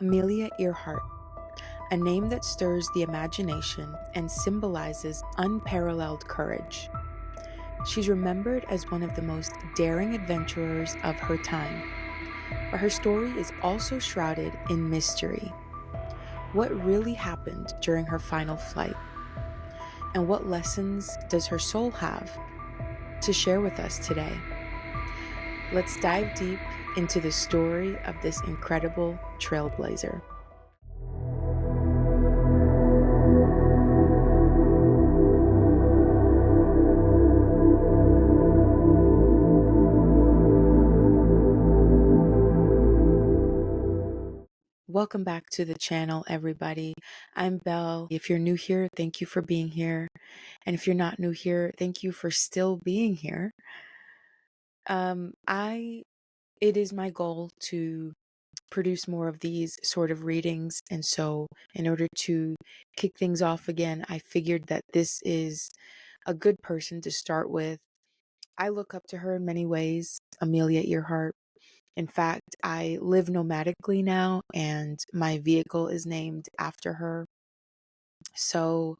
Amelia Earhart, a name that stirs the imagination and symbolizes unparalleled courage. She's remembered as one of the most daring adventurers of her time, but her story is also shrouded in mystery. What really happened during her final flight? And what lessons does her soul have to share with us today? Let's dive deep into the story of this incredible trailblazer. Welcome back to the channel, everybody. I'm Belle. If you're new here, thank you for being here. And if you're not new here, thank you for still being here. It is my goal to produce more of these sort of readings. And so in order to kick things off again, I figured that this is a good person to start with. I look up to her in many ways, Amelia Earhart. In fact, I live nomadically now, and my vehicle is named after her. So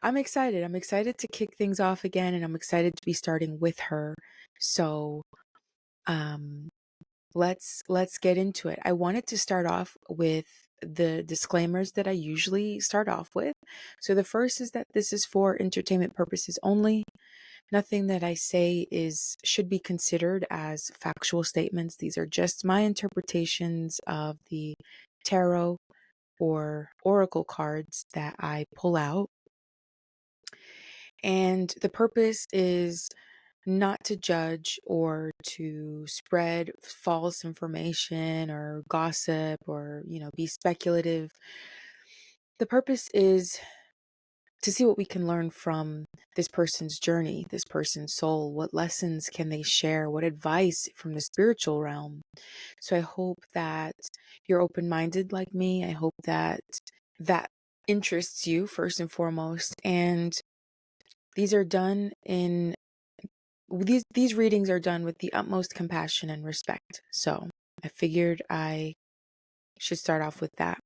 I'm excited. I'm excited to kick things off again, and I'm excited to be starting with her. So um, let's get into it. I wanted to start off with the disclaimers that I usually start off with. So the first is that this is for entertainment purposes only. Nothing that I say should be considered as factual statements. These are just my interpretations of the tarot or oracle cards that I pull out. And the purpose is not to judge or to spread false information or gossip or, be speculative. The purpose is to see what we can learn from this person's journey, this person's soul. What lessons can they share? What advice from the spiritual realm? So I hope that you're open-minded like me. I hope that that interests you first and foremost. And these are done in these readings are done with the utmost compassion and respect. So I figured I should start off with that.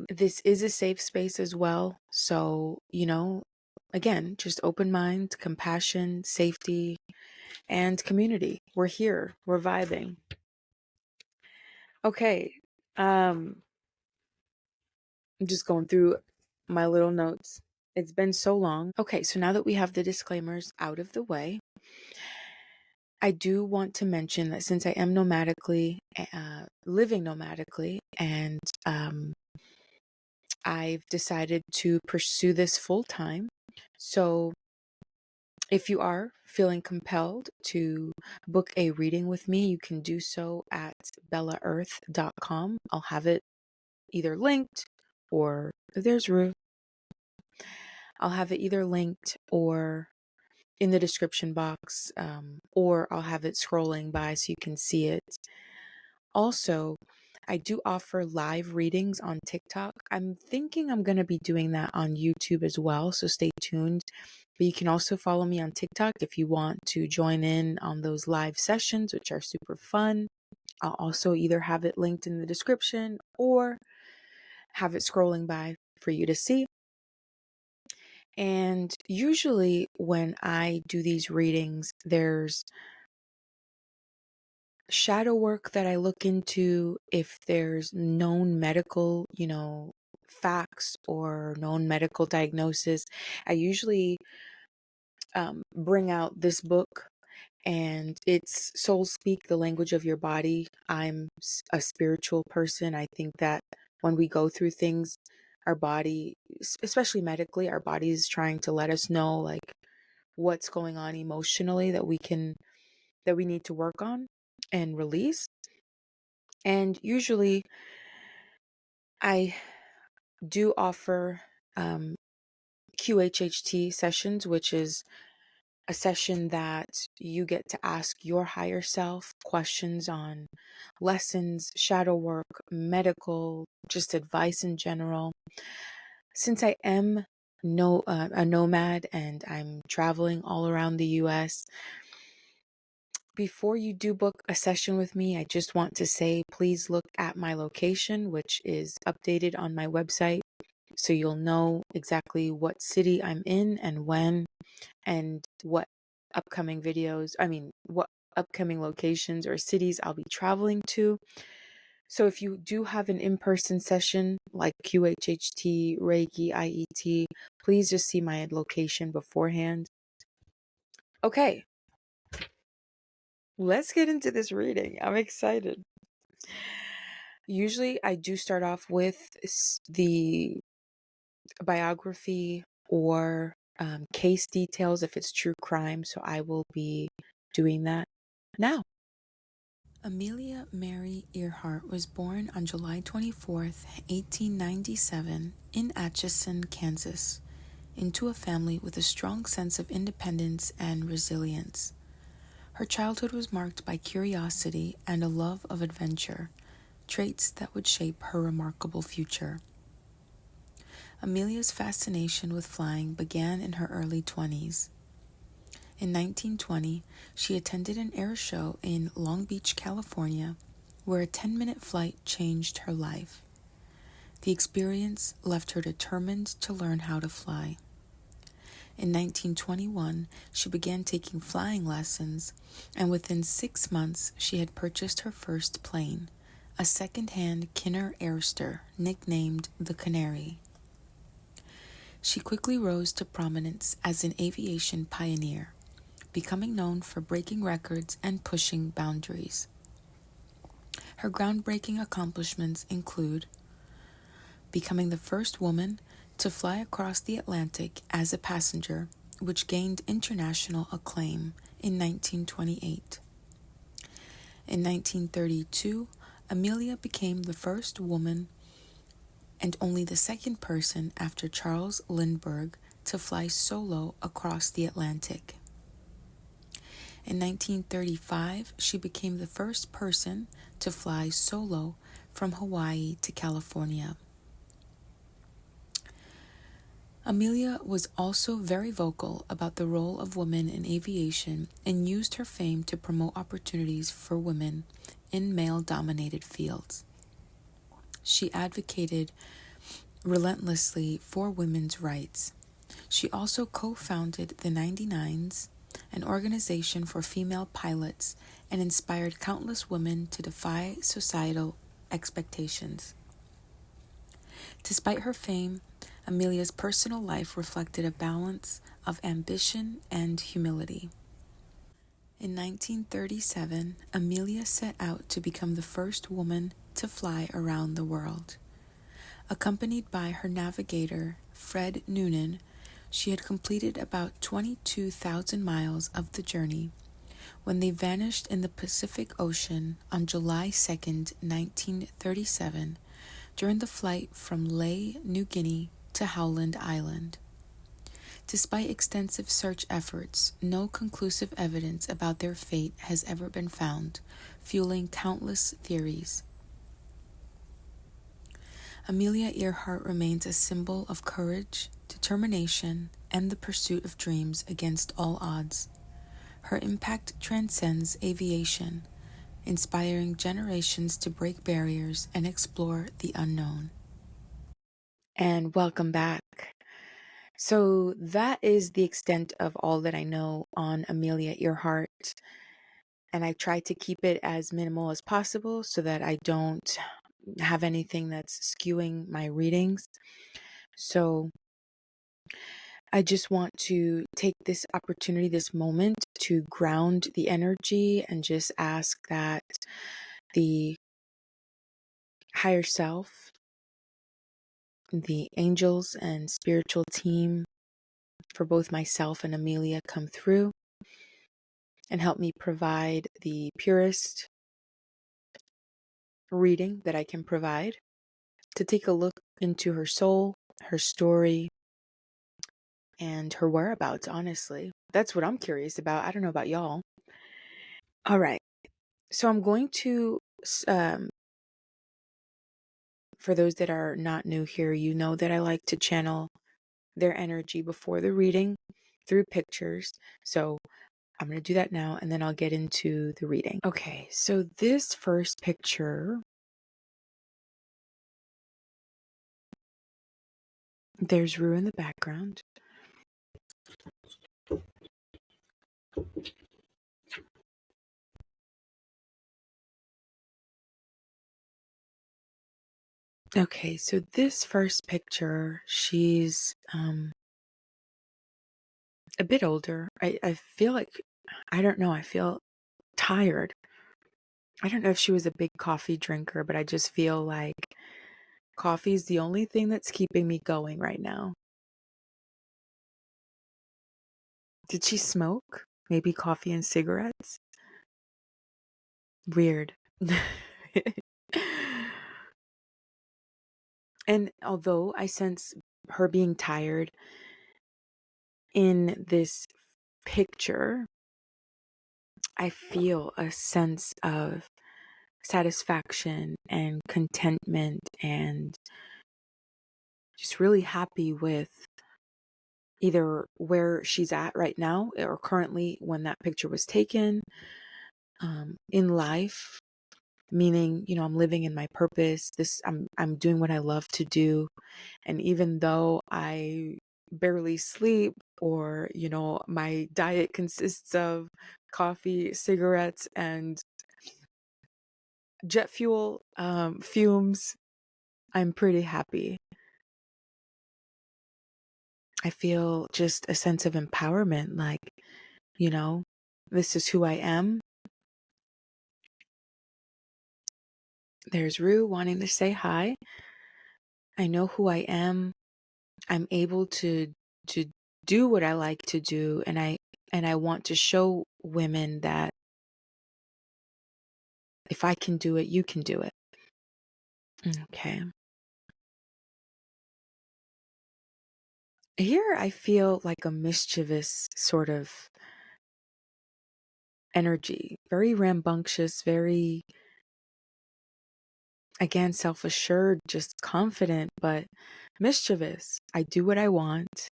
This is a safe space as well. So, again, just open mind, compassion, safety, and community. We're here. We're vibing. Okay. I'm just going through my little notes. It's been so long. Okay, so now that we have the disclaimers out of the way, I do want to mention that since I am living nomadically, and I've decided to pursue this full time. So if you are feeling compelled to book a reading with me, you can do so at bellaearth.com. I'll have it either linked or there's Ruth. I'll have it either linked or in the description box, or I'll have it scrolling by so you can see it. Also, I do offer live readings on TikTok. I'm thinking I'm going to be doing that on YouTube as well, so stay tuned. But you can also follow me on TikTok if you want to join in on those live sessions, which are super fun. I'll also either have it linked in the description or have it scrolling by for you to see. And usually when I do these readings, there's shadow work that I look into. If there's known medical, facts or known medical diagnosis, I usually bring out this book, and it's Soul Speak, the Language of Your Body. I'm a spiritual person. I think that when we go through things, our body, especially medically, our body is trying to let us know like what's going on emotionally that we need to work on and release. And usually I do offer QHHT sessions, which is a session that you get to ask your higher self questions on lessons, shadow work, medical, just advice in general. Since I am a nomad and I'm traveling all around the US, Before you do book a session with me, I just want to say please look at my location, which is updated on my website, so you'll know exactly what city I'm in and when, and what what upcoming locations or cities I'll be traveling to. So if you do have an in-person session like QHHT, Reiki, IET, please just see my location beforehand. Okay, let's get into this reading. I'm excited. Usually I do start off with the biography or case details if it's true crime, so I will be doing that now. Amelia Mary Earhart was born on July 24th, 1897, in Atchison, Kansas, into a family with a strong sense of independence and resilience. Her childhood was marked by curiosity and a love of adventure, traits that would shape her remarkable future. Amelia's fascination with flying began in her early 20s. In 1920, she attended an air show in Long Beach, California, where a 10-minute flight changed her life. The experience left her determined to learn how to fly. In 1921, she began taking flying lessons, and within 6 months, she had purchased her first plane, a second-hand Kinner Airster nicknamed the Canary. She quickly rose to prominence as an aviation pioneer, becoming known for breaking records and pushing boundaries. Her groundbreaking accomplishments include becoming the first woman to fly across the Atlantic as a passenger, which gained international acclaim in 1928. In 1932, Amelia became the first woman and only the second person after Charles Lindbergh to fly solo across the Atlantic. In 1935, she became the first person to fly solo from Hawaii to California. Amelia was also very vocal about the role of women in aviation and used her fame to promote opportunities for women in male-dominated fields. She advocated relentlessly for women's rights. She also co-founded the 99s, an organization for female pilots, and inspired countless women to defy societal expectations. Despite her fame, Amelia's personal life reflected a balance of ambition and humility. In 1937, Amelia set out to become the first woman to fly around the world. Accompanied by her navigator, Fred Noonan, she had completed about 22,000 miles of the journey when they vanished in the Pacific Ocean on July 2, 1937, during the flight from Lae, New Guinea to Howland Island. Despite extensive search efforts, no conclusive evidence about their fate has ever been found, fueling countless theories. Amelia Earhart remains a symbol of courage, determination, and the pursuit of dreams against all odds. Her impact transcends aviation, inspiring generations to break barriers and explore the unknown. And welcome back. So that is the extent of all that I know on Amelia Earhart. And I try to keep it as minimal as possible so that I don't have anything that's skewing my readings. So I just want to take this opportunity, this moment, to ground the energy and just ask that the higher self, the angels and spiritual team for both myself and Amelia come through and help me provide the purest reading that I can provide, to take a look into her soul, her story, and her whereabouts, honestly. That's what I'm curious about. I don't know about y'all. All right. So I'm going to, for those that are not new here, you know that I like to channel their energy before the reading through pictures. So I'm going to do that now, and then I'll get into the reading. Okay, so this first picture, there's Rue in the background. Okay, so this first picture, she's a bit older. I feel like, I don't know, I feel tired. I don't know if she was a big coffee drinker, but I just feel like coffee is the only thing that's keeping me going right now. Did she smoke? Maybe coffee and cigarettes? Weird. And although I sense her being tired in this picture, I feel a sense of satisfaction and contentment and just really happy with either where she's at right now or currently when that picture was taken, in life, meaning, I'm living in my purpose. I'm doing what I love to do. And even though I barely sleep, or, my diet consists of coffee, cigarettes, and jet fuel fumes, I'm pretty happy. I feel just a sense of empowerment, like, this is who I am. There's Rue wanting to say hi. I know who I am. I'm able to do what I like to do, and I want to show women that if I can do it, you can do it. Okay. Here I feel like a mischievous sort of energy, very rambunctious, very, again, self-assured, just confident, but mischievous. I do what I want.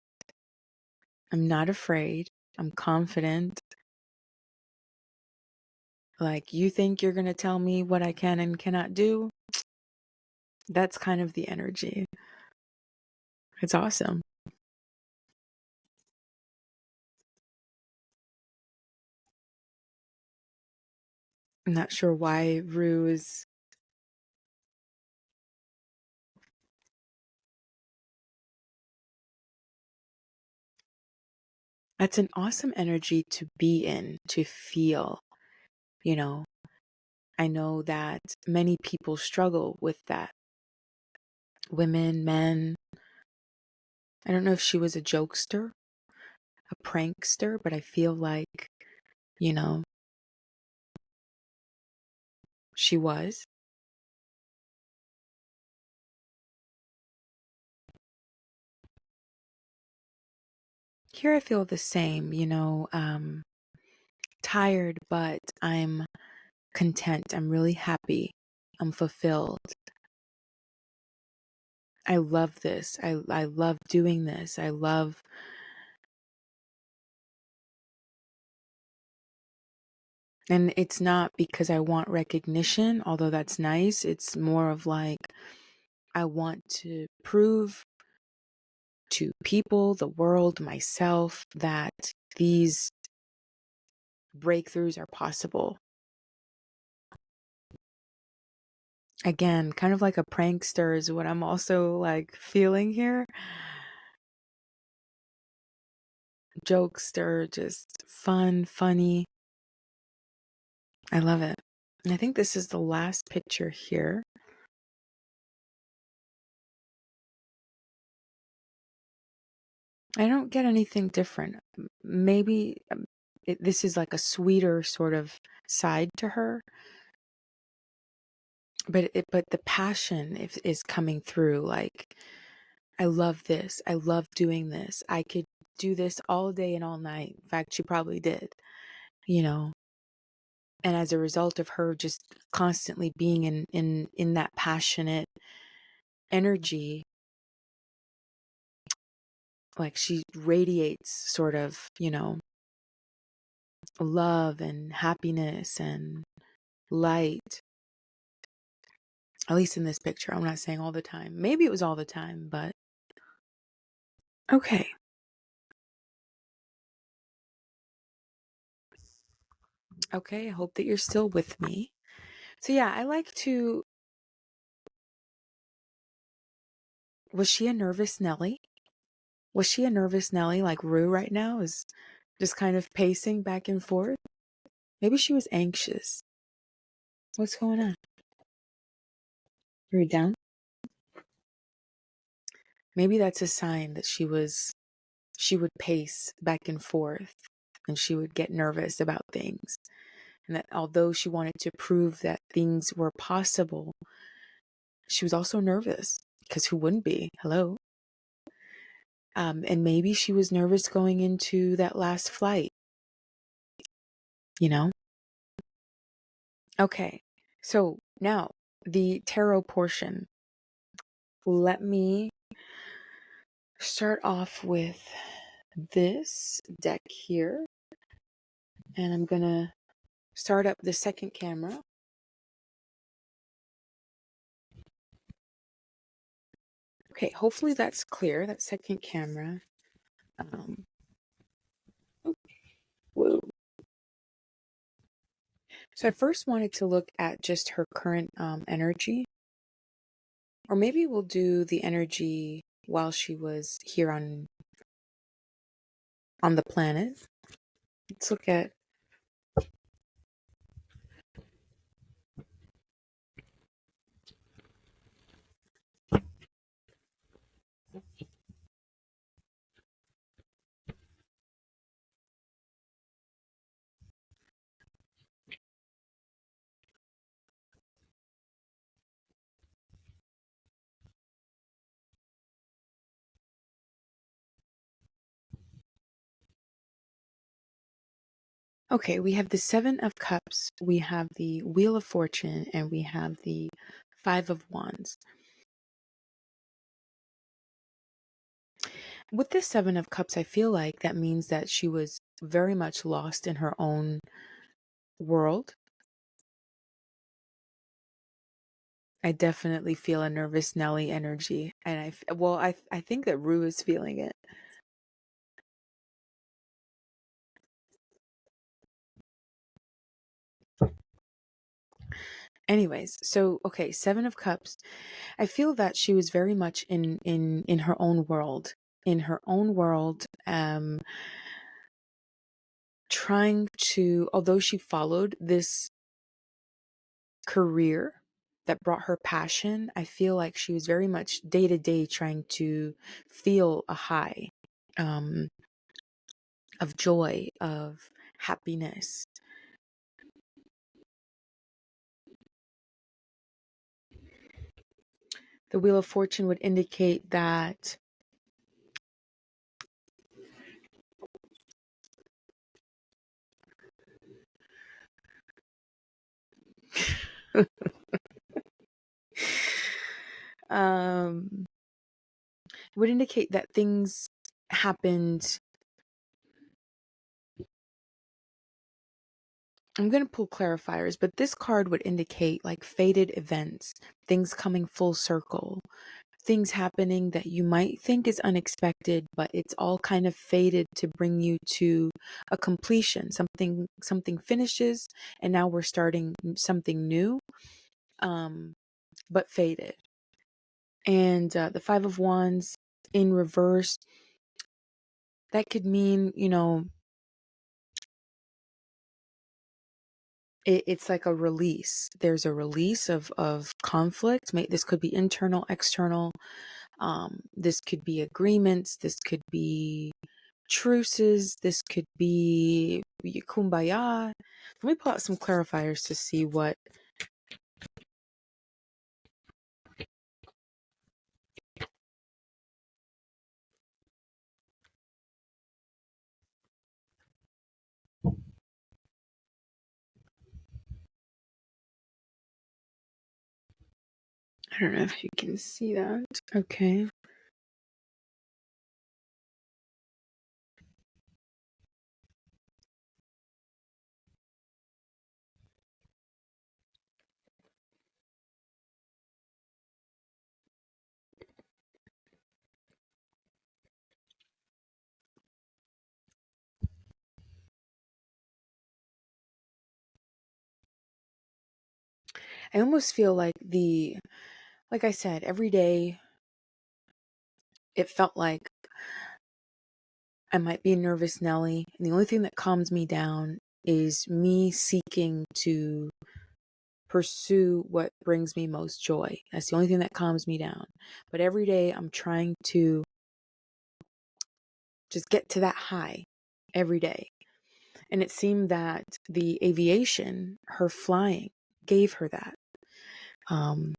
I'm not afraid. I'm confident. Like, you think you're going to tell me what I can and cannot do? That's kind of the energy. It's awesome. I'm not sure why Rue is. That's an awesome energy to be in, to feel, you know. I know that many people struggle with that. Women, men. I don't know if she was a jokester, a prankster, but I feel like, you know, she was. Here I feel the same, tired, but I'm content. I'm really happy. I'm fulfilled. I love this. I love doing this. I love, and it's not because I want recognition, although that's nice. It's more of like, I want to prove to people, the world, myself, that these breakthroughs are possible. Again, kind of like a prankster is what I'm also like feeling here. Jokester, just fun, funny. I love it. And I think this is the last picture here. I don't get anything different. Maybe this is like a sweeter sort of side to her, but the passion is coming through. Like, I love this. I love doing this. I could do this all day and all night. In fact, she probably did, you know. And as a result of her just constantly being in that passionate energy, like she radiates sort of, love and happiness and light. At least in this picture. I'm not saying all the time. Maybe it was all the time, but okay. Okay, I hope that you're still with me. So yeah, I like to. Was she a nervous Nelly? Was she a nervous Nelly like Rue right now is just kind of pacing back and forth? Maybe she was anxious. What's going on? Are you down? Maybe that's a sign that she would pace back and forth and she would get nervous about things. And that although she wanted to prove that things were possible, she was also nervous because who wouldn't be? Hello. And maybe she was nervous going into that last flight, you know? Okay. So now the tarot portion. Let me start off with this deck here. And I'm going to start up the second camera. Okay, hopefully that's clear, that second camera. Whoa. So I first wanted to look at just her current energy. Or maybe we'll do the energy while she was here on the planet. Let's look at okay, we have the Seven of Cups, we have the Wheel of Fortune, and we have the Five of Wands. With the Seven of Cups, I feel like that means that she was very much lost in her own world. I definitely feel a nervous Nelly energy, and I think that Rue is feeling it. Anyways, so okay, Seven of Cups. I feel that she was very much in her own world, trying to, although she followed this career that brought her passion, I feel like she was very much day to day trying to feel a high um, of joy, of happiness. The Wheel of Fortune would indicate that um, would indicate that things happened. I'm going to pull clarifiers, but this card would indicate like fated events, things coming full circle, things happening that you might think is unexpected, but it's all kind of fated to bring you to a completion. Something finishes and now we're starting something new, but fated. And the Five of Wands in reverse, that could mean, it's like a release. There's a release of conflict. This could be internal, external. This could be agreements. This could be truces. This could be kumbaya. Let me pull out some clarifiers to see what. I don't know if you can see that. Okay. I almost feel like like I said, every day it felt like I might be a nervous Nelly, and the only thing that calms me down is me seeking to pursue what brings me most joy. That's the only thing that calms me down. But every day I'm trying to just get to that high every day. And it seemed that the aviation, her flying, gave her that. Um,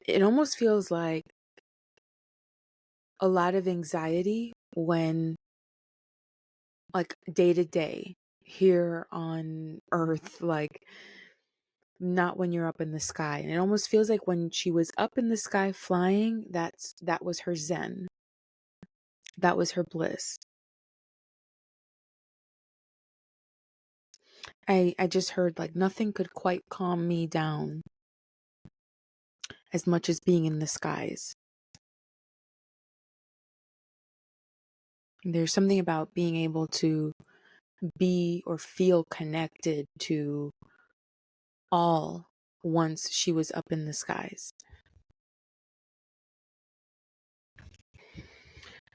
it almost feels like a lot of anxiety when, like, day to day here on Earth, like, not when you're up in the sky. And it almost feels like when she was up in the sky flying, that was her zen. That was her bliss. I just heard like nothing could quite calm me down as much as being in the skies. There's something about being able to be or feel connected to all once she was up in the skies.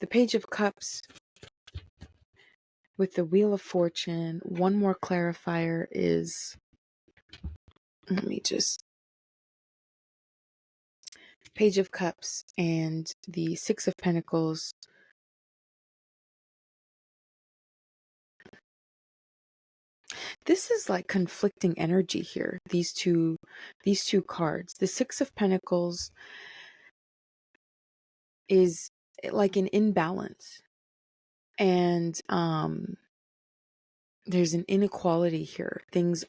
The Page of Cups with the Wheel of Fortune. One more clarifier is, let me just, Page of Cups and the Six of Pentacles. This is like conflicting energy here. These two cards. The Six of Pentacles is like an imbalance. And there's an inequality here. Things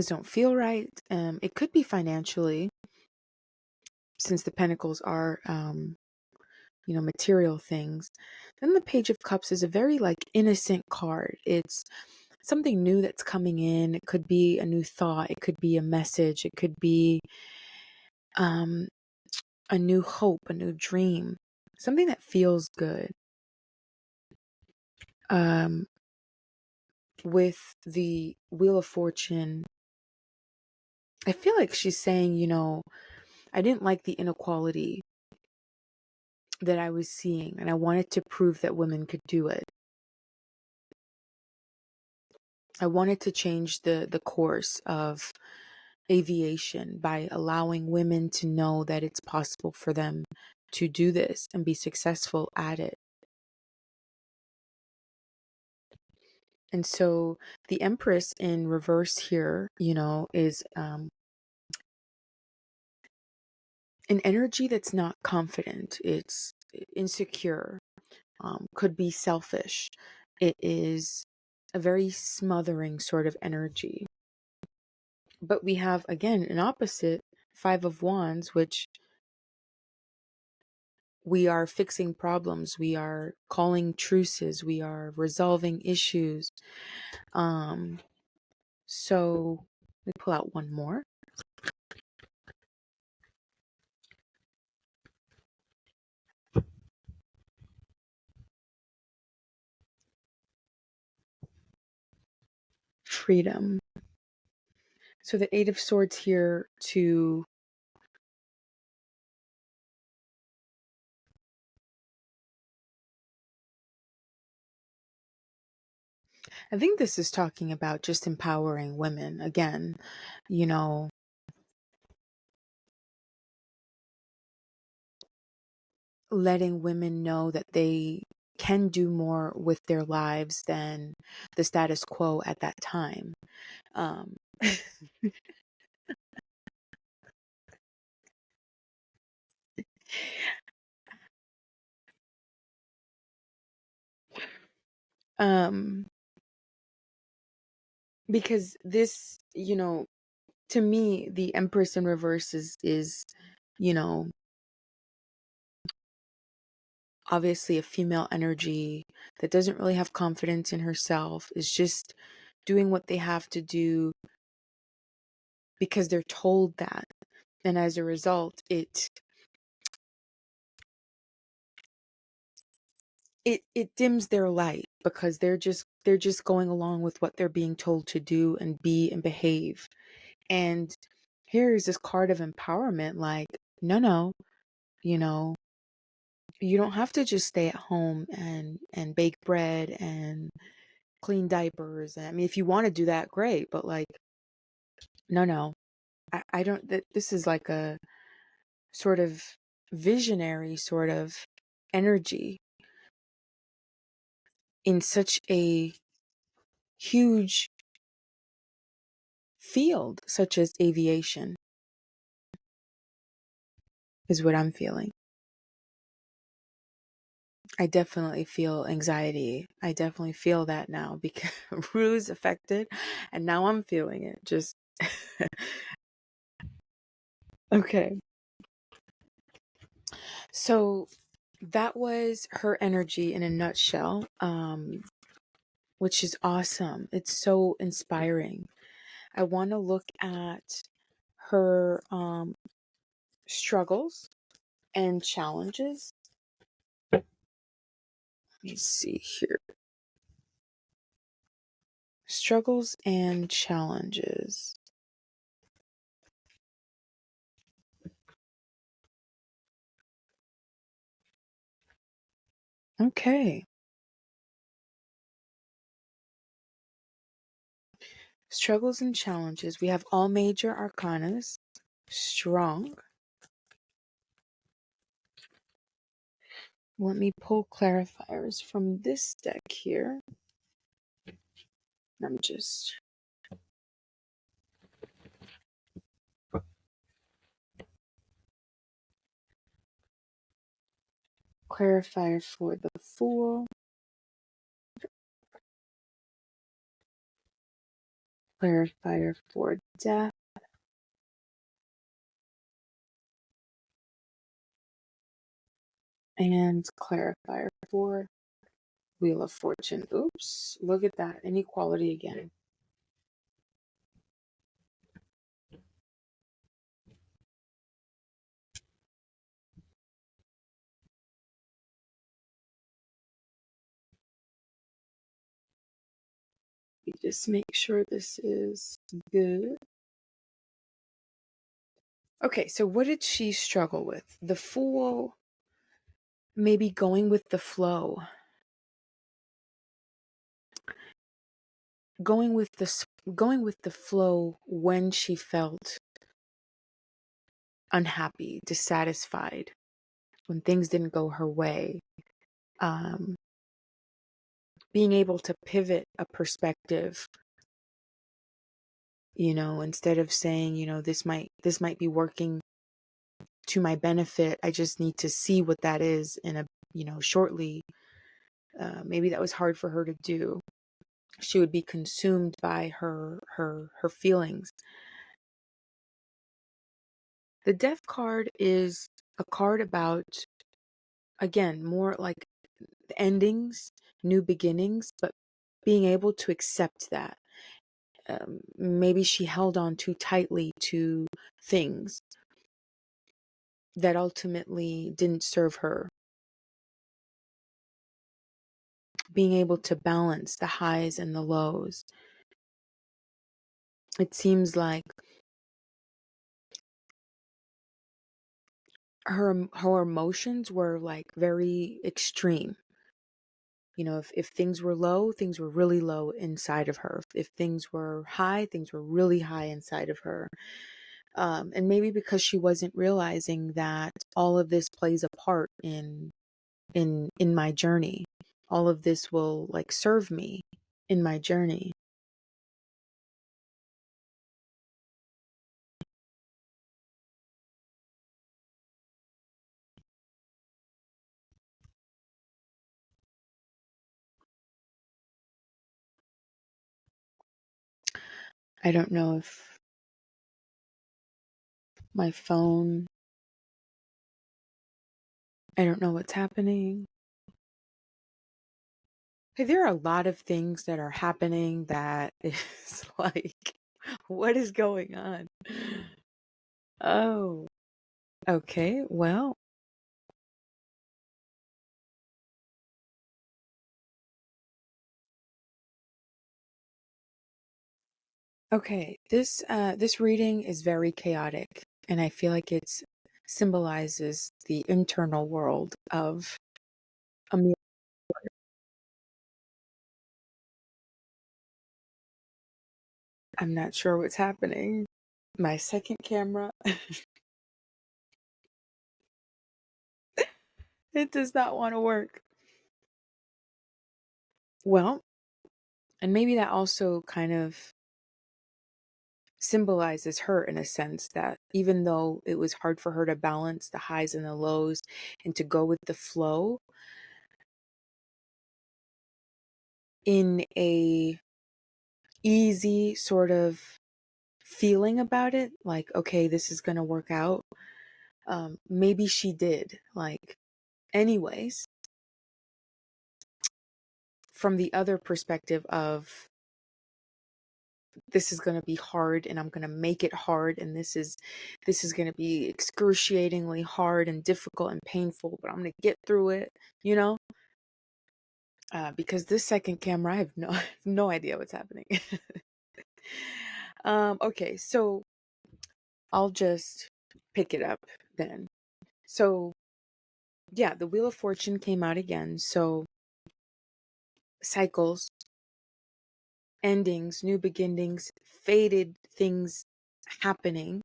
don't feel right. It could be financially, since the Pentacles are material things. Then the Page of Cups is a very like innocent card. It's something new that's coming in. It could be a new thought. It could be a message. It could be a new hope, a new dream, something that feels good. With the Wheel of Fortune, I feel like she's saying, I didn't like the inequality that I was seeing, and I wanted to prove that women could do it. I wanted to change the course of aviation by allowing women to know that it's possible for them to do this and be successful at it. And so the Empress in reverse here, is an energy that's not confident. It's insecure, could be selfish. It is a very smothering sort of energy. But we have, again, an opposite, Five of Wands, which we are fixing problems, we are calling truces, we are resolving issues. So we pull out one more. Freedom. So the Eight of Swords here to I think this is talking about just empowering women again, letting women know that they can do more with their lives than the status quo at that time. Um, um, because this, to me, the Empress in reverse is, you know, obviously a female energy that doesn't really have confidence in herself, is just doing what they have to do because they're told that. And as a result, it it dims their light because they're just going along with what they're being told to do and be and behave. And here is this card of empowerment, like, no, you know, you don't have to just stay at home and bake bread and clean diapers. I mean, if you want to do that, great, but like, no. I don't this is like a sort of visionary sort of energy in such a huge field such as aviation is what I'm feeling. I definitely feel anxiety. I definitely feel that now because Rue's affected and now I'm feeling it. Just okay. So that was her energy in a nutshell, which is awesome. It's so inspiring. I want to look at her struggles and challenges. Let me see here. Struggles and challenges. Okay. Struggles and challenges. We have all major arcanas. Strong. Let me pull clarifiers from this deck here. I'm just clarifier for the Fool. Clarifier for Death. And clarifier for Wheel of Fortune. Oops, look at that. Inequality again. Just make sure this is good. Okay, so what did she struggle with? The Fool, maybe going with the flow. Going with the flow when she felt unhappy, dissatisfied, when things didn't go her way. Um, being able to pivot a perspective, instead of saying, this might be working to my benefit. I just need to see what that is shortly. Maybe that was hard for her to do. She would be consumed by her feelings. The Death card is a card about, again, more like endings, new beginnings, but being able to accept that. Maybe she held on too tightly to things that ultimately didn't serve her. Being able to balance the highs and the lows. It seems like her emotions were like very extreme. If things were low, things were really low inside of her. If things were high, things were really high inside of her. And maybe because she wasn't realizing that all of this plays a part in my journey. All of this will like serve me in my journey. I don't know if my phone, I don't know what's happening. Hey, there are a lot of things that are happening that is like, what is going on? Oh, okay. Well, Okay, this reading is very chaotic, and I feel like it's symbolizes the internal world of Amelia. I'm not sure what's happening. My second camera, it does not want to work. Well, and maybe that also kind of symbolizes her in a sense that even though it was hard for her to balance the highs and the lows and to go with the flow in a easy sort of feeling about it, like, okay, this is going to work out. Maybe she did. Like, anyways, from the other perspective of this is going to be hard and I'm going to make it hard, and this is going to be excruciatingly hard and difficult and painful, but I'm going to get through it, you know? Because this second camera, I have no, I have no idea what's happening. Okay, so I'll just pick it up then. So yeah, the Wheel of Fortune came out again. So cycles, endings, new beginnings, fated things happening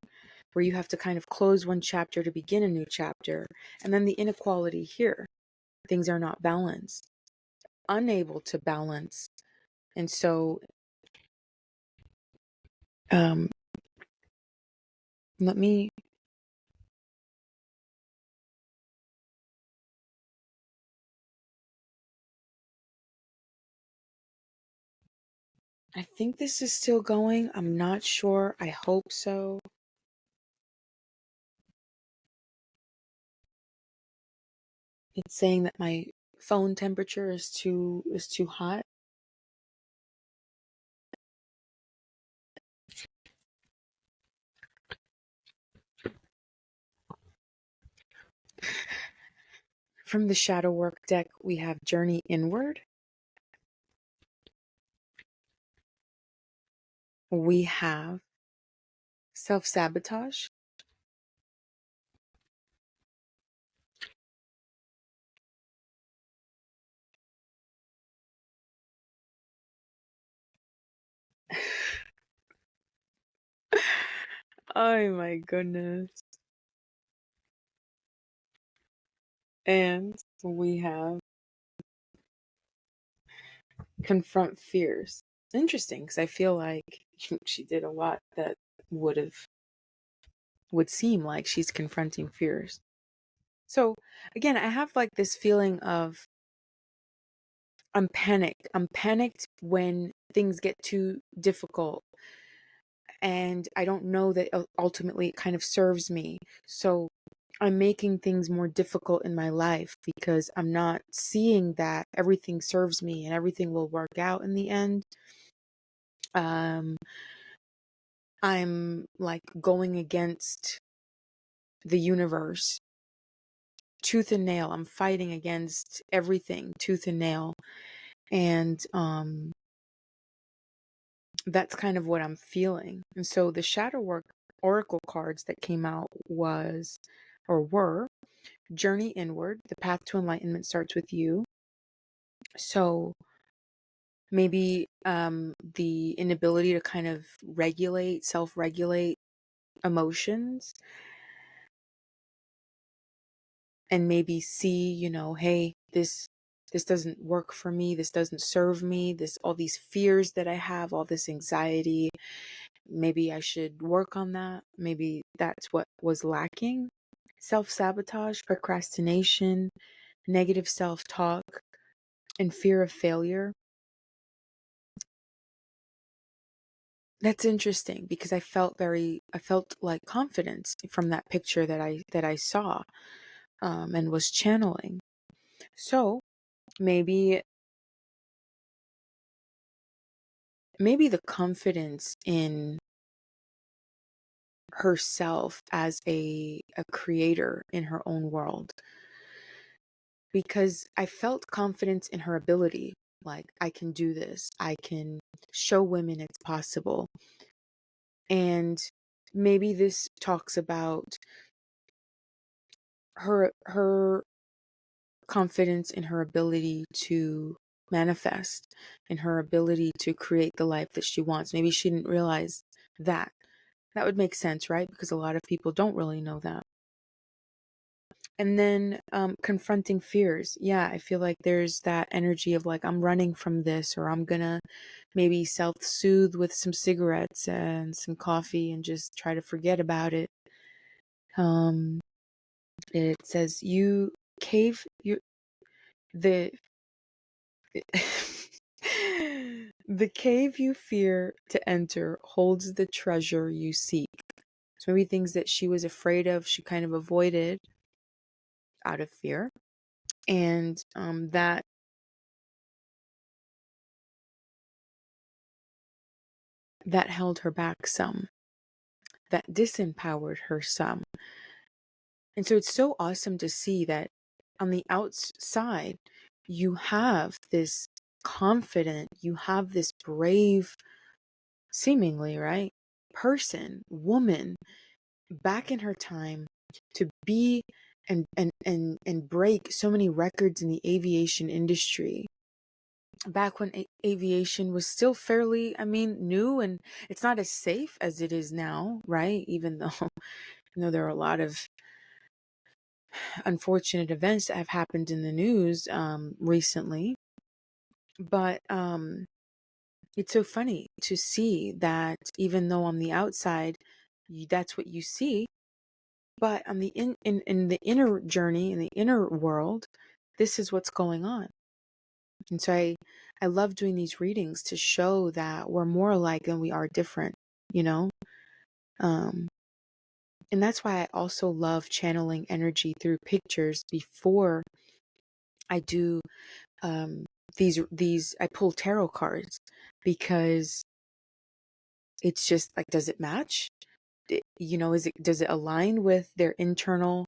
where you have to kind of close one chapter to begin a new chapter. And then the inequality here. Things are not balanced, unable to balance. And so um let me I think this is still going. I'm not sure. I hope so. It's saying that my phone temperature is too hot. From the shadow work deck, we have Journey Inward. We have Self-Sabotage. Oh my goodness. And we have Confront Fears. Interesting, because I feel like she did a lot that would seem like she's confronting fears. So again, I have like this feeling of I'm panicked. I'm panicked when things get too difficult and I don't know that ultimately it kind of serves me. So I'm making things more difficult in my life because I'm not seeing that everything serves me and everything will work out in the end. Um, I'm like going against the universe tooth and nail. I'm fighting against everything tooth and nail. And that's kind of what I'm feeling. And so the shadow work oracle cards that came out were Journey Inward. The path to enlightenment starts with you. So maybe the inability to kind of self-regulate emotions, and maybe see, hey, this doesn't work for me, this doesn't serve me, this all these fears that I have, all this anxiety, maybe I should work on that. Maybe that's what was lacking. Self-sabotage, procrastination, negative self-talk, and fear of failure. That's interesting because I felt like confidence from that picture that I saw, and was channeling. So maybe the confidence in herself as a creator in her own world, because I felt confidence in her ability. Like, I can do this. I can show women it's possible. And maybe this talks about her confidence in her ability to manifest, in her ability to create the life that she wants. Maybe she didn't realize that. That would make sense, right? Because a lot of people don't really know that. And then confronting fears. Yeah, I feel like there's that energy of like, I'm running from this, or I'm gonna maybe self-soothe with some cigarettes and some coffee and just try to forget about it. Um, it says you cave your the the cave you fear to enter holds the treasure you seek. So maybe things that she was afraid of, she kind of avoided out of fear. And that held her back some, that disempowered her some. And so it's so awesome to see that on the outside, you have this confident, you have this brave, seemingly, right? Person, woman, back in her time to be and break so many records in the aviation industry back when aviation was still fairly, I mean, new, and it's not as safe as it is now, right? Even though there are a lot of unfortunate events that have happened in the news recently. But it's so funny to see that even though on the outside that's what you see, but on the in the inner journey, in the inner world, this is what's going on. And so I love doing these readings to show that we're more alike than we are different, you know? Um, and that's why I also love channeling energy through pictures before I do um, these I pull tarot cards, because it's just like, does it match? Does it align with their internal?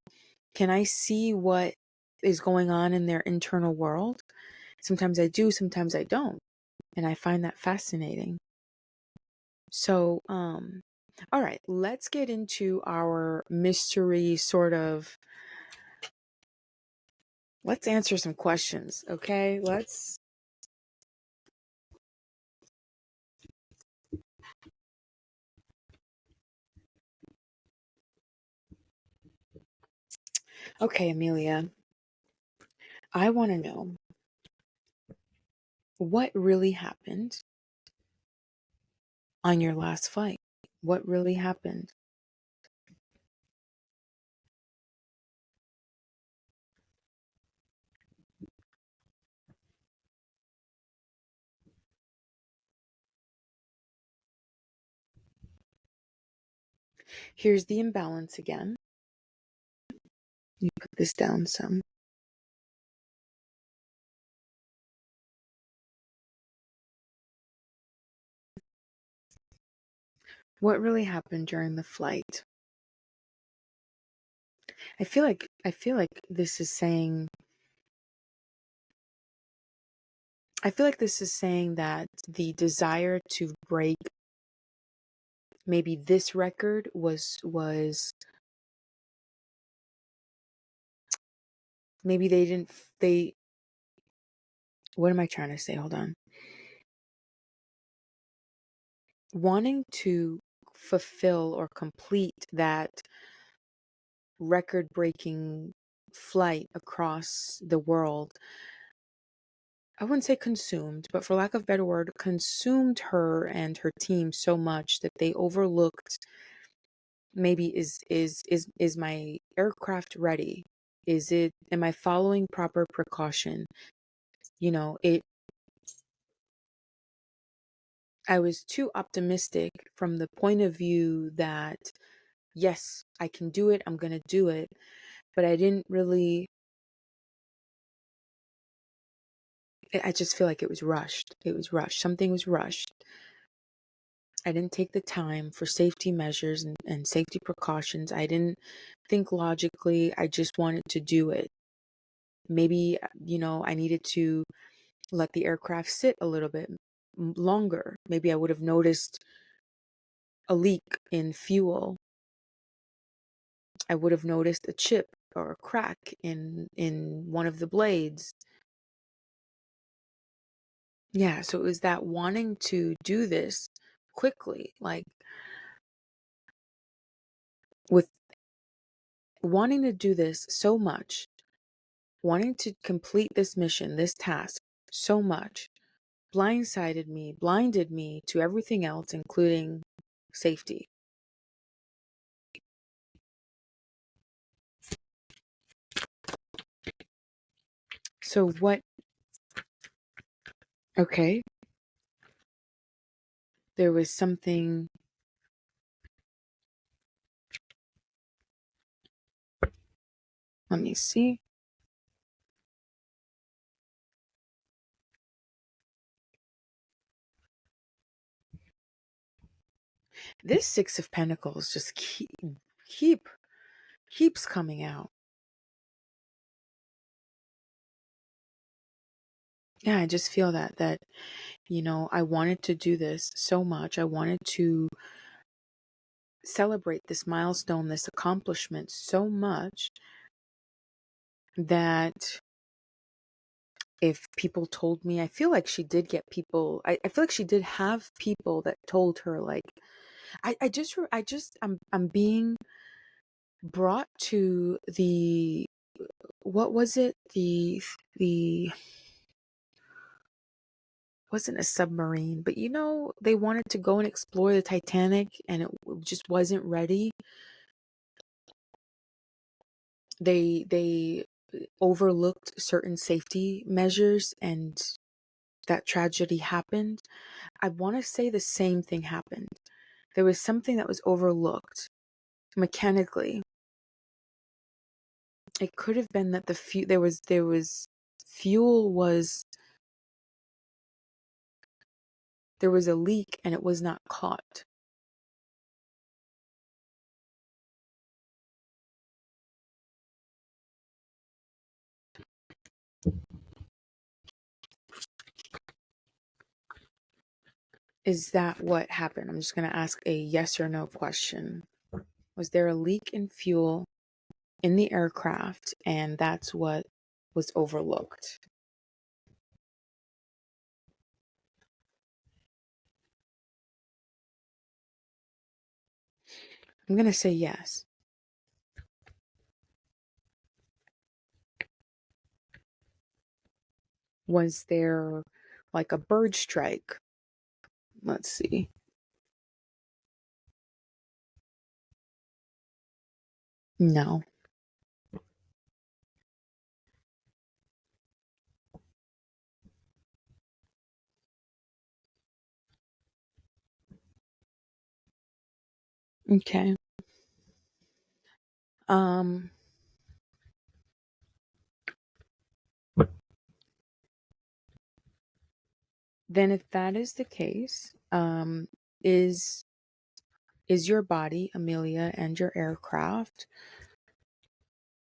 Can I see what is going on in their internal world? Sometimes I do, sometimes I don't. And I find that fascinating. So, all right, let's get into our mystery sort of. Let's answer some questions, okay? Okay, Amelia, I want to know what really happened on your last flight. What really happened? Here's the imbalance again. You put this down some. What really happened during the flight? I feel like this is saying that the desire to break maybe this record was maybe they didn't they what am I trying to say? Hold on. Wanting to fulfill or complete that record breaking flight across the world, I wouldn't say consumed, but for lack of a better word, consumed her and her team so much that they overlooked, maybe, is my aircraft ready? Am I following proper precaution? It I was too optimistic from the point of view that yes, I can do it, I'm going to do it, but I didn't really. I just feel like it was rushed. It was rushed. Something was rushed. I didn't take the time for safety measures and safety precautions. I didn't think logically. I just wanted to do it. Maybe, I needed to let the aircraft sit a little bit longer. Maybe I would have noticed a leak in fuel, I would have noticed a chip or a crack in one of the blades. Yeah, so it was that wanting to do this quickly, like with wanting to do this so much, wanting to complete this mission, this task so much, blinded me to everything else, including safety. So what, okay, there was something, let me see. This Six of Pentacles just keep keeps coming out. Yeah, I just feel that I wanted to do this so much. I wanted to celebrate this milestone, this accomplishment so much that if people told me, I feel like she did get people, I feel like she did have people that told her, like, I'm being brought to the, what was it? The wasn't a submarine, but they wanted to go and explore the Titanic and it just wasn't ready. They overlooked certain safety measures and that tragedy happened. I want to say the same thing happened. There was something that was overlooked mechanically. It could have been that there was a leak and it was not caught. Is that what happened? I'm just going to ask a yes or no question. Was there a leak in fuel in the aircraft and that's what was overlooked? I'm going to say yes. Was there like a bird strike? Let's see. No. Okay. Um then if that is the case, is your body, Amelia, and your aircraft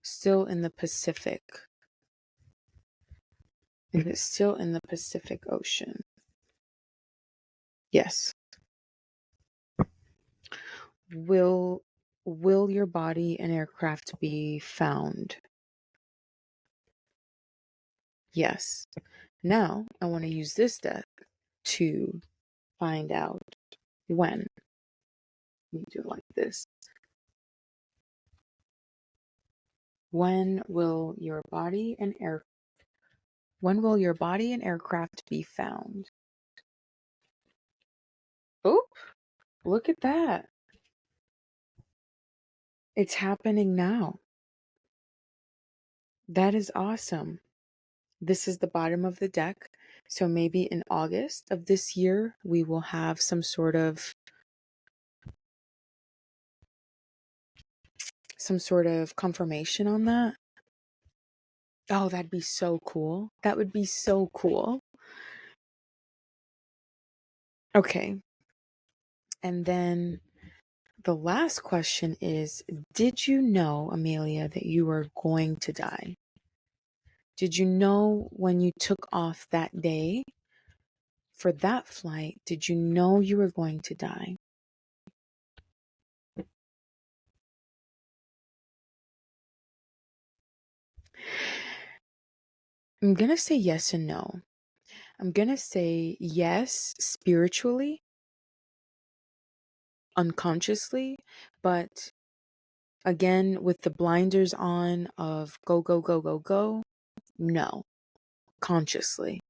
still in the Pacific? Is it still in the Pacific Ocean? Yes. Will your body and aircraft be found? Yes. Now, I want to use this deck to find out when. Let me do it like this. When will your body and aircraft be found? Oh, look at that. It's happening now. That is awesome. This is the bottom of the deck. So maybe in August of this year, we will have some sort of confirmation on that. Oh, that'd be so cool. That would be so cool. Okay. And then the last question is, did you know, Amelia, that you were going to die? Did you know when you took off that day for that flight, did you know you were going to die? I'm going to say yes and no. I'm going to say yes spiritually, unconsciously, but again, with the blinders on of go, go, go, go, go, no, consciously.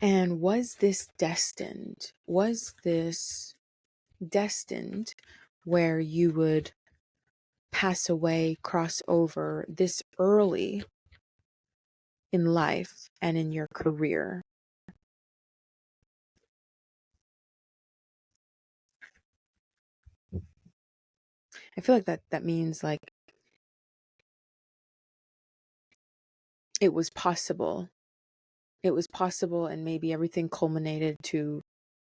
And was this destined? Was this destined where you would pass away, cross over this early in life and in your career? I feel like that means like it was possible. It was possible, and maybe everything culminated to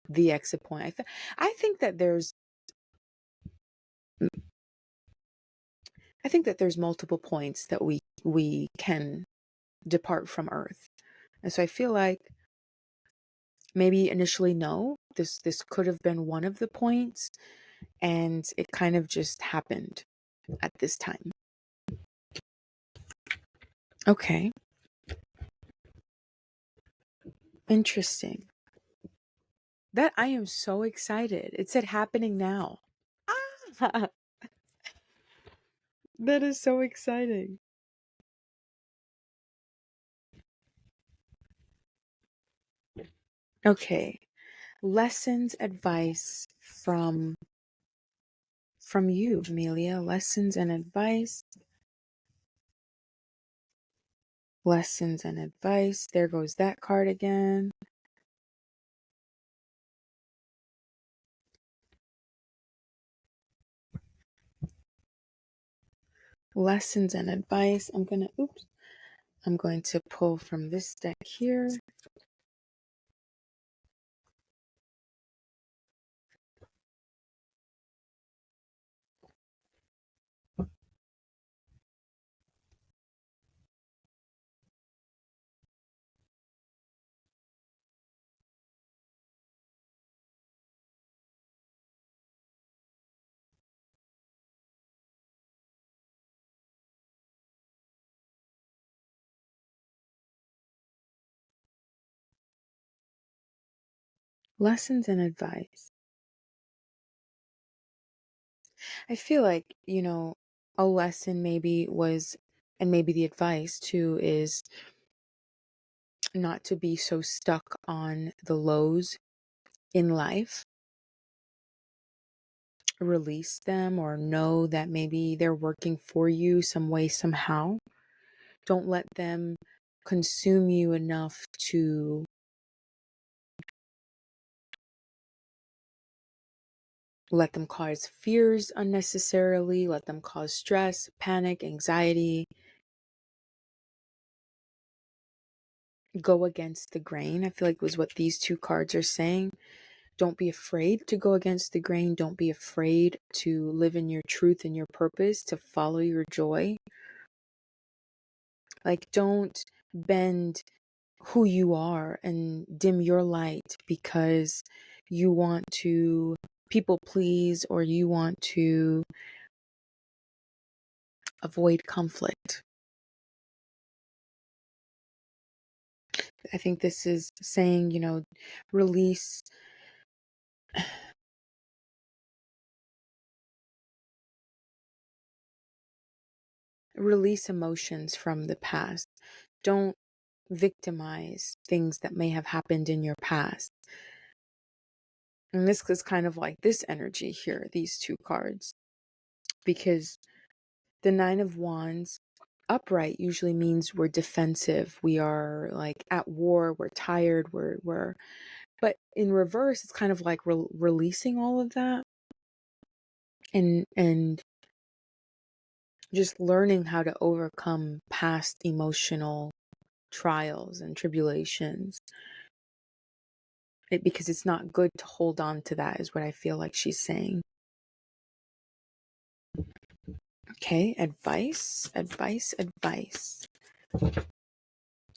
the exit point. I think that there's I think that there's multiple points that we can depart from Earth. And so I feel like maybe initially no, this could have been one of the points, and it kind of just happened at this time. Okay. Interesting. That I am so excited. It said happening now. Ah, that is so exciting. Okay. Lessons, advice from you, Amelia. Lessons and advice. Lessons and advice. There goes that card again. Lessons and advice. I'm going to pull from this deck here. Lessons and advice. I feel like, a lesson maybe was, and maybe the advice too, is not to be so stuck on the lows in life. Release them, or know that maybe they're working for you some way, somehow. Don't let them consume you enough to let them cause fears unnecessarily, let them cause stress, panic, anxiety. Go against the grain, I feel like was what these two cards are saying. Don't be afraid to go against the grain. Don't be afraid to live in your truth and your purpose, to follow your joy. Like, don't bend who you are and dim your light because you want to people please, or you want to avoid conflict. I think this is saying, release release emotions from the past. Don't victimize things that may have happened in your past. And this is kind of like this energy here, these two cards, because the Nine of Wands upright usually means we're defensive. We are like at war. We're tired. But in reverse, it's kind of like releasing all of that and just learning how to overcome past emotional trials and tribulations. Because it's not good to hold on to that, is what I feel like she's saying. Okay, advice, advice, advice.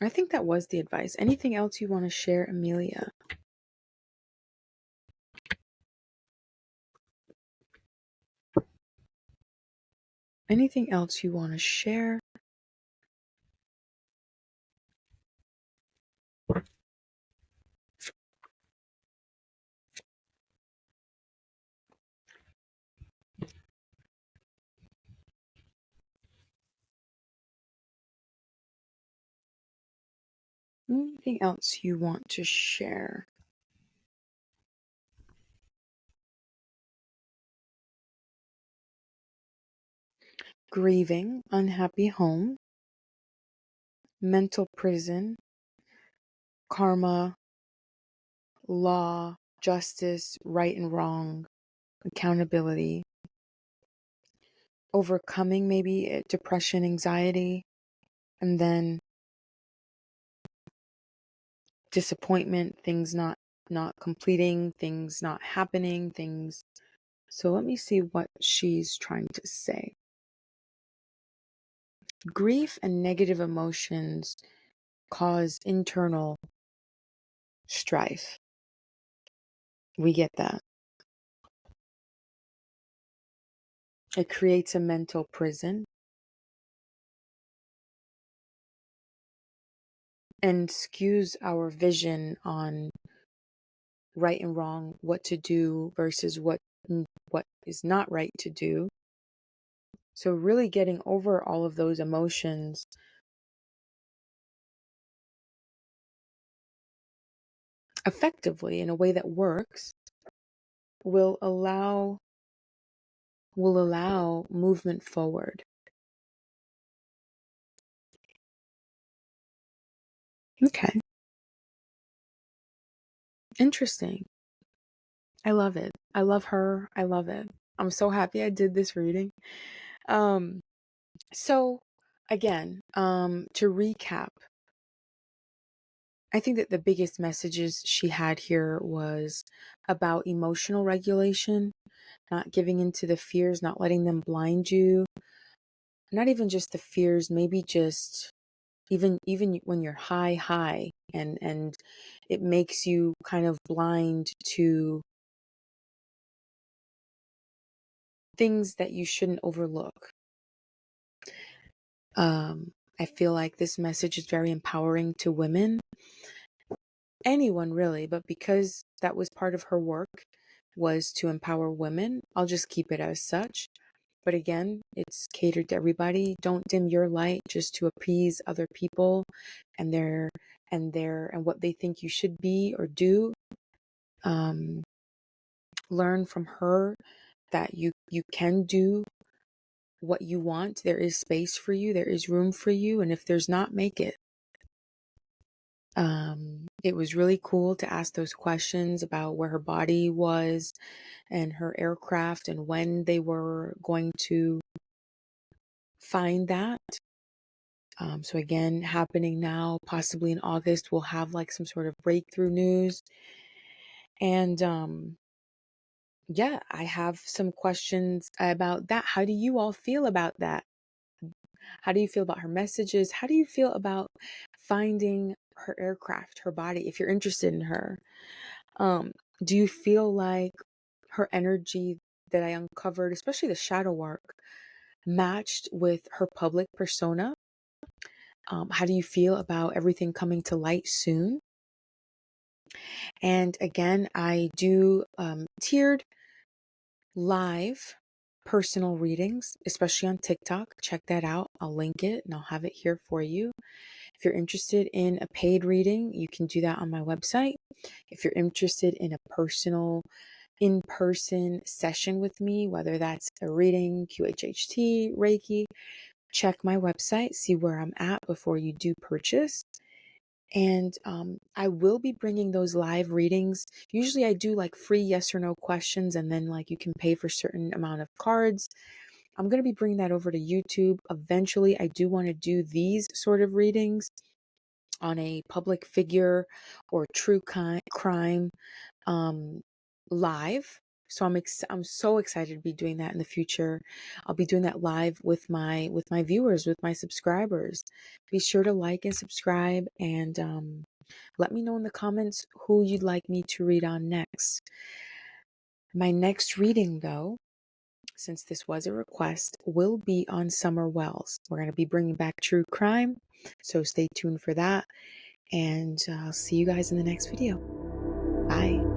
I think that was the advice. Anything else you want to share, Amelia? Anything else you want to share? Anything else you want to share? Grieving, unhappy home, mental prison, karma, law, justice, right and wrong, accountability, overcoming maybe depression, anxiety, and then disappointment, things not completing, things not happening, things. So let me see what she's trying to say. Grief and negative emotions cause internal strife. We get that. It creates a mental prison and skews our vision on right and wrong, what to do versus what is not right to do. So really getting over all of those emotions effectively in a way that works will allow movement forward. Okay. Interesting. I love it. I love her. I love it. I'm so happy I did this reading. So again, to recap, I think that the biggest messages she had here was about emotional regulation, not giving into the fears, not letting them blind you. Not even just the fears, maybe just even when you're high and it makes you kind of blind to things that you shouldn't overlook. I feel like this message is very empowering to women, anyone really, but because that was part of her work, was to empower women, I'll just keep it as such. But again, it's catered to everybody. Don't dim your light just to appease other people and and what they think you should be or do. Learn from her that you can do what you want. There is space for you. There is room for you. And if there's not, make it. It was really cool to ask those questions about where her body was and her aircraft and when they were going to find that. So again, happening now, possibly in August, we'll have like some sort of breakthrough news. And yeah, I have some questions about that. How do you all feel about that? How do you feel about her messages? How do you feel about finding her aircraft, her body, if you're interested in her? Do you feel like her energy that I uncovered, especially the shadow work, matched with her public persona? How do you feel about everything coming to light soon? And again, I do tiered live personal readings, especially on TikTok. Check that out. I'll link it and I'll have it here for you. If you're interested in a paid reading, you can do that on my website. If you're interested in a personal in-person session with me, whether that's a reading, QHHT, Reiki, check my website, see where I'm at before you do purchase. And I will be bringing those live readings. Usually I do like free yes or no questions, and then like you can pay for certain amount of cards. I'm going to be bringing that over to YouTube. Eventually, I do want to do these sort of readings on a public figure or true crime live. So I'm so excited to be doing that in the future. I'll be doing that live with my viewers, with my subscribers. Be sure to like and subscribe, and let me know in the comments who you'd like me to read on next. My next reading, though, since this was a request, will be on Summer Wells. We're going to be bringing back true crime, so stay tuned for that. And I'll see you guys in the next video. Bye.